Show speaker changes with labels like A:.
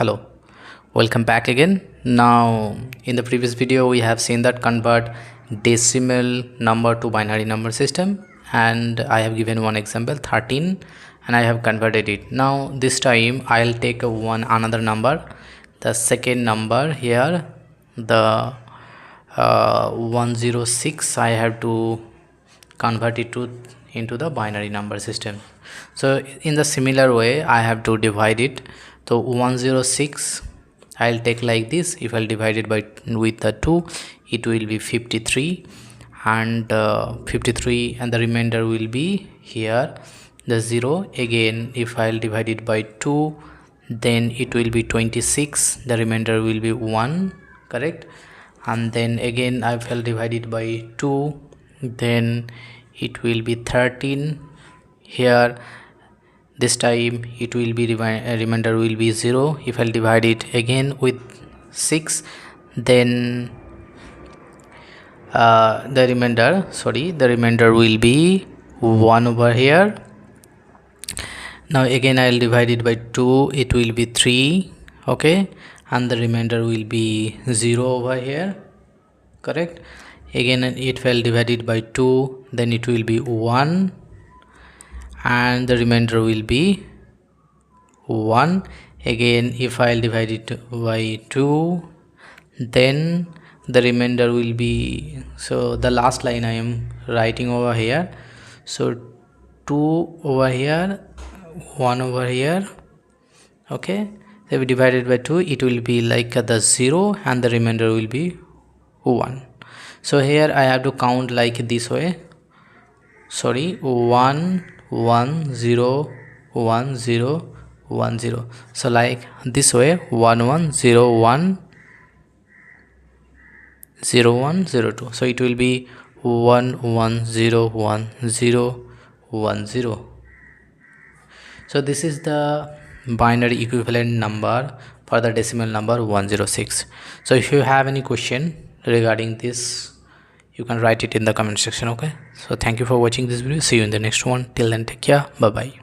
A: Hello, welcome back again. Now in the previous video we have seen that convert decimal number to binary number system, and I have given one example 13 and I have converted it. Now this time I'll take another number, the second number here, the 106. I have to convert it into the binary number system. So in the similar way I have to divide it. So 106 I'll take like this. If I'll divide it with the 2, it will be 53, and 53, and the remainder will be here the 0. Again, if I'll divide it by 2, then it will be 26, the remainder will be 1, correct? And then again I will divide it by 2, then it will be 13. Here this time it will be remainder will be 0. If I'll divide it again with 6, then the remainder will be 1 over here. Now again I'll divide it by 2, it will be 3, okay, and the remainder will be 0 over here, correct? Again it will divide it by 2, then it will be 1, and the remainder will be 1. Again if I'll divide it by 2, then the remainder will be, so the last line I am writing over here, so 2 over here, 1 over here, okay. So we divided by 2, it will be like the 0, and the remainder will be 1. So here I have to count like this way, 1 1 0 1 0 1 0. So like this way, 1 1 0 1 0 1 0 2. So it will be 1 1 0 1 0 1 0. So this is the binary equivalent number for the decimal number 106. So if you have any question regarding this, you can write it in the comment section, okay? So thank you for watching this video. See you in the next one. Till then, take care. Bye bye.